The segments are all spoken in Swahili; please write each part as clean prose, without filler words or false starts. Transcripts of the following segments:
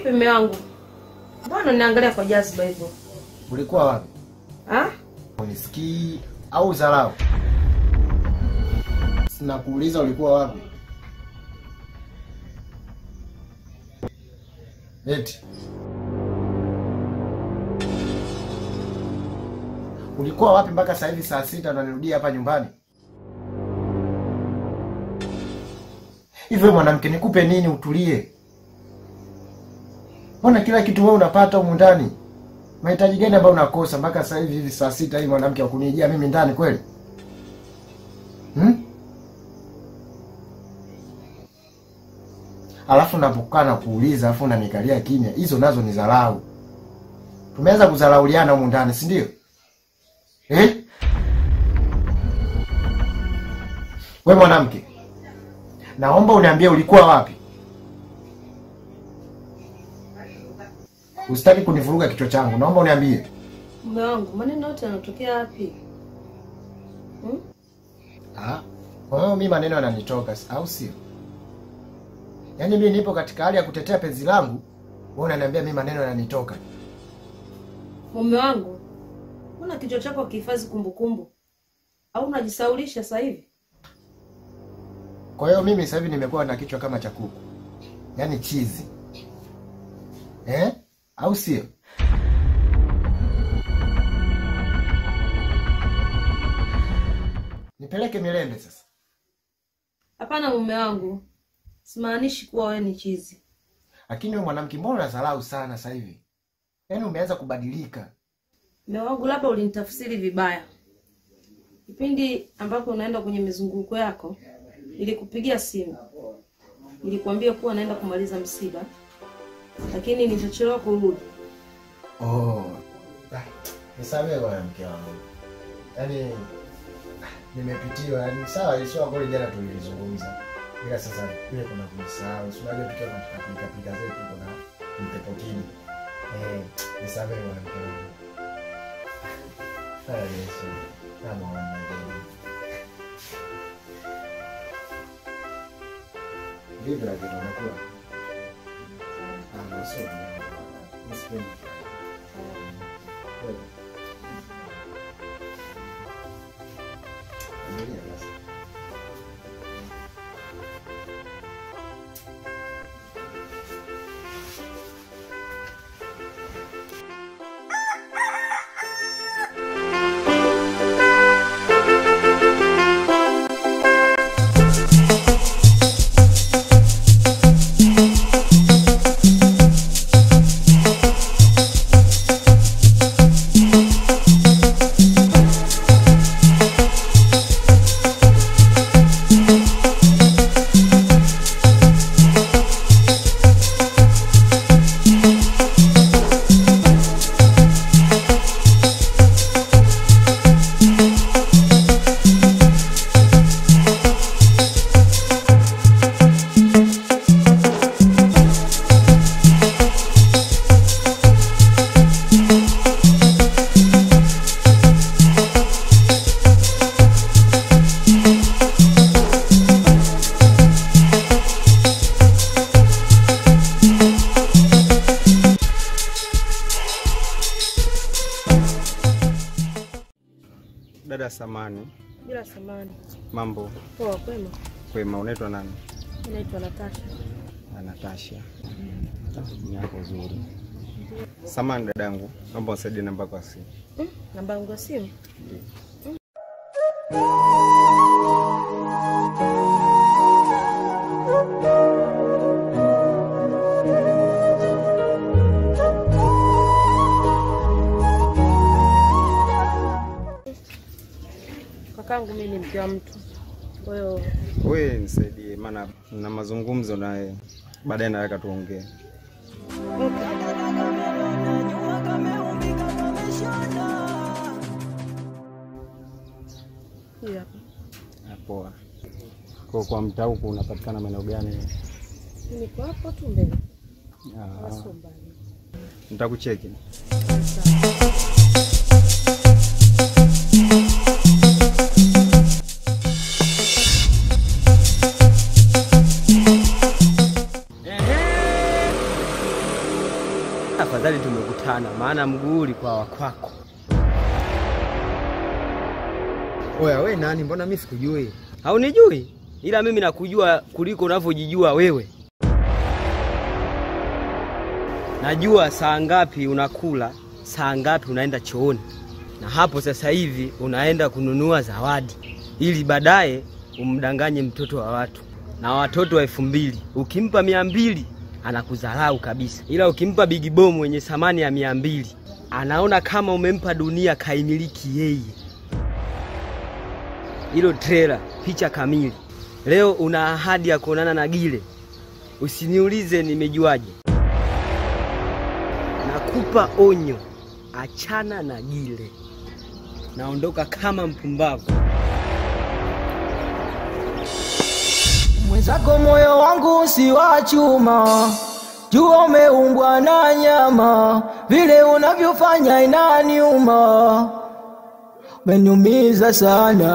Vipi mume wangu? Mbona niangalia kwa jazba hivyo? Ulikuwa wapi? Unisikii au dharau? Sina kuuliza ulikuwa wapi. Eti. Ulikuwa wapi mpaka sasa hivi saa 6 unanirudia hapa nyumbani? Hivyo mwanamke nikupe nini utulie? Mbona kila kitu wewe unapata huko ndani? Mahitaji gani ambayo unakosa mpaka sasa hivi saa 6 hii mwanamke akunijia mimi ndani kweli? Alafu napokana kuuliza alafu unanikalia kimya. Hizo nazo ni dharau. Tumeanza kudharauliana huko ndani, si ndio? Wewe mwanamke, naomba uniambie ulikuwa wapi? Usitaki kunivuruga kichwa changu. Naomba uniambie. Mume wangu, maneno yote yanatokea wapi? Kwa hiyo mimi maneno yananitoka au sio? Yaani mimi nipo katika hali ya kutetea penzi langu, wewe unaniambia mimi maneno yananitoka. Mume wangu, una kichwa chako kihifadhi kumbukumbu? Au unajisaulisha sasa hivi? Kwa hiyo mimi sasa hivi nimekuwa na kichwa kama cha kuku. Yaani chizi. Au sio? Nipeleke Mirembe sasa. Hapana mume wangu. Simaanishi kuwa wewe ni chizi. Lakini wewe mwanamke mbona unadharau sana sasa hivi? Yaani umeanza kubadilika. Mume wangu, labda ulinitafsiri vibaya. Kipindi ambapo unaenda kwenye mizunguko yako, nilikupigia simu. Nilikwambia kuwa naenda kumaliza msiba. Lakini nilichelewa kurudi. Nisamehe bwana mke wangu. Yaani nimepitiwa, yaani sawa isio ngoli jana tulizungumza. Ila sasa ile kuna kumsahau. Usiwaje tukiwa katika pika zetu kuna mpepo kini. Nisamehe bwana mke wangu. Yesu. Kama wanajua. Vipi lakini unakula? Sio. Nisipendi. Dada samani. Bila samani. Mambo. Poa, kwema. Kwema, unaitwa nani? Naitwa Natasha. Natasha. Ni yako nzuri. Samani dadangu, naomba unisaidie namba yako ya simu. Namba yangu ya simu? Kakangu mimi ni mke wa mtu. Kwa hiyo wewe nisaidie maana na mazungumzo naye. Baadaye nataka tuongee. Poa. Kwa mtaa huko unapatikana maeneo gani? Niko hapo tu mbele. Nitakucheki. maana mguu kwa wakwako. Oya, we nani? Mbona mimi sikujui? Haunijui? Ila mimi nakujua kuliko unavyojijua wewe. Najua saa ngapi unakula, saa ngapi unaenda chooni. Na hapo sasa hivi unaenda kununua zawadi ili baadaye umdanganye mtoto wa watu. Na watoto wa 2000, ukimpa 200 anakudharau kabisa. Ila ukimpa big bomb wenye thamani ya 200, anaona kama umempa dunia kaimiliki yeye. Hilo trailer, picha kamili. Leo una ahadi ya kuonana na Gile. Usiniulize nimejuaje. Nakupa onyo, achana na Gile. Naondoka kama mpumbavu. Mwenzako moyo wangu si wa chuma, jua umeumbwa na nyama, vile unavyofanya inaniuma, umeniumiza sana.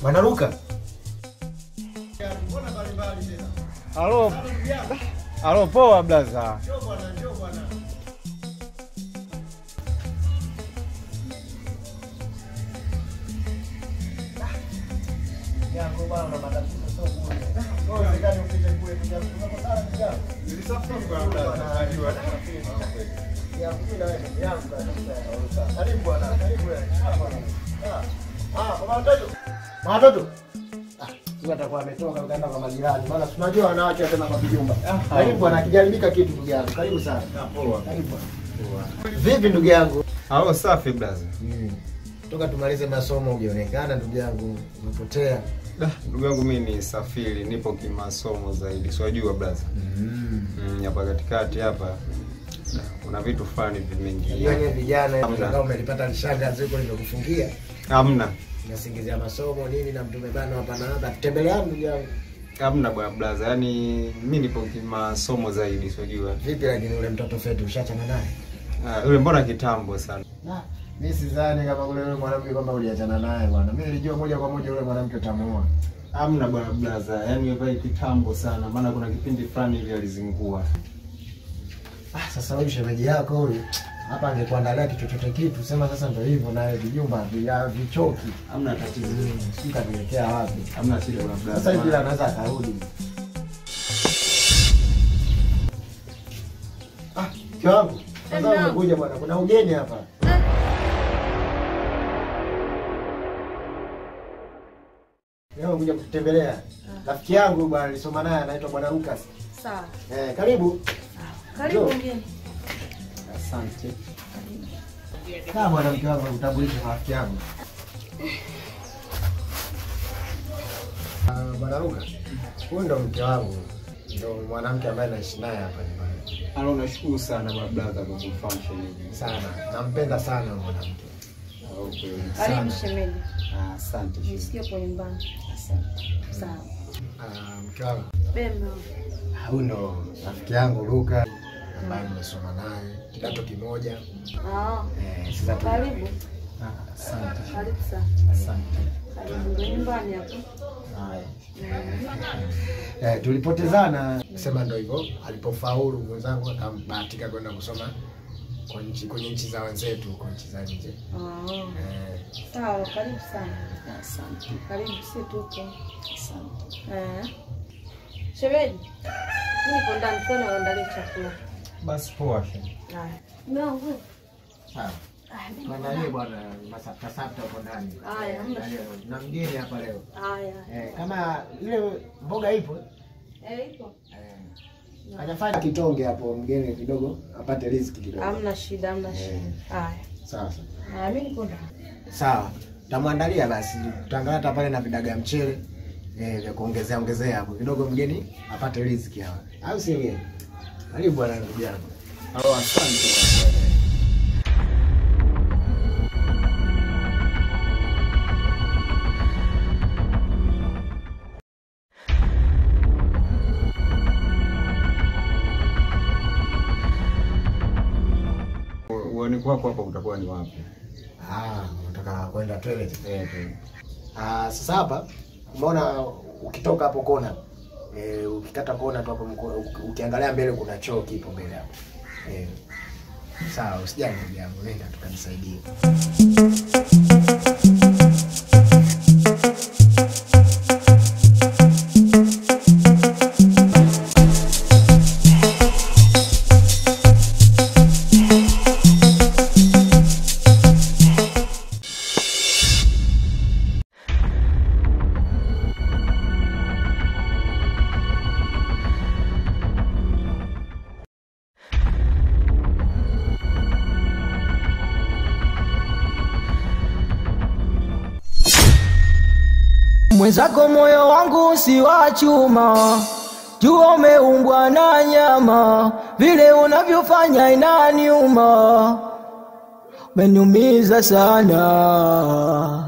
Wanaruka. Halo. Halo, poa blaza. Njoo bwana. Yangu bwana na matatizo sio bure. Wewe gani upite kule kuja tunakosana njia. Nilisafiri kwa blaza, najua. Yangu na wewe, yangu kabisa. Karibu bwana, karibu wewe. Kwa watoto. Huyu atakuwa ametoka kaenda kwa majirani. Maana tunajua wanawake tena kwa vijumba. Karibu bwana, kijaribika kitu ndugu yangu. Karibu sana. Poa. Karibu bwana. Vipi ndugu yangu? Halo, safi blaza. Toka tumalize masomo hujaonekana ndugu yangu, umepotea. Ndugu yangu mimi ni safiri, nipo kimasomo zaidi. Siwajua blaza. Hapa katikati hapa kuna vitu fulani vimeingia. Yeye vijana kama umelipata lishanga ziko limekufungia. Hamna. Nasingizia masomo nini na mtume bana hapa na hapa. Tutembelea ndugu yangu. Hamna bwana blaza. Yaani mimi nipo kimasomo zaidi, siwajua. Vipi lakini ule mtoto fetu ushachana naye? Yule mbona kitambo sana. Mimi sidhani kama yule mwanamke kwamba uliachana naye bwana. Mimi nilijua moja kwa moja yule mwanamke utamuoa. Hamna bwana blaza. Yaani wewe kitambo sana. Maana kuna kipindi fulani hivi alizingua. Sasa huyu shemeji yako huyu hapa angekuandalia chochote kitu. Sema sasa ndio hivyo naye vijumba vichoki. Hamna tatizo. Sika nielekea wapi? Hamna shida bwana blaza. Sasa hivi anaweza akarudi. Mke wangu. Sasa umekuja bwana, kuna ugeni hapa. Leo umekuja kutembelea. Rafiki yangu bwana nilisoma naye anaitwa bwana Lucas. Sawa. Karibu. Karibu mgeni. Asante. Kama mwanamke wangu utambulishe kwa rafiki yangu. Bwana Lucas. Huyu ndo mke wangu. Ndio mwanamke ambaye naishi naye hapa nyumbani. Halo, nashukuru sana brother kwa kumfahamu shemeji. Sana. Nampenda sana mwanamke. Okay. Karibu shemeji. Asante. Nisikie kwa nyumbani. Asante. Sawa. Mke wangu. Bema. Huyu ndo rafiki yangu Lucas ambaye nimesoma naye kidato kimoja. Sasa Karibu. Asante. Karibu sana. Asante. Karibu nyumbani hapo. Tulipotezana, sema ndio hivyo, alipofaulu mwenzangu akambahatika kwenda kusoma kwenye nchi za wenzetu, kwa nchi za nje. Sawa, karibu sana. Asante. Karibu sisi tuko. Asante. Shemeji. Mimi nipo ndani kwa naandalia chakula. Basi poa shemeji. Haya. Mungu. Sawa. Tuandalie bwana masafta hapo ndani. Haya, na mgeni hapa leo. Haya. Kama ile mboga ipo? Ipo. Hajafanya kitonge hapo mgeni kidogo apate riziki kidogo. Hamna shida, hamna shida. Haya. Sawa. Mimi niko ndani. Sawa. Tamwandalia basi. Tutaangalia hata pale na vidaga mchele. Vya kuongezea hapo. Kidogo mgeni apate riziki hapa. Au si wewe? Karibu bwana ndugu yangu. Asante. Uani kwako hapa utakuwa ni wapi? Unataka kwenda toilet? Sasa hapa umeona ukitoka hapo kona. Ukikata kona tu hapo ukiangalia mbele kuna choo kipo mbele hapo. Sawa, usijali ndugu yangu, nenda tukanisaidie. Mwenzako moyo wangu si wa chuma, jua umeumbwa na nyama, vile unavyofanya inaniuma, umeniumiza sana.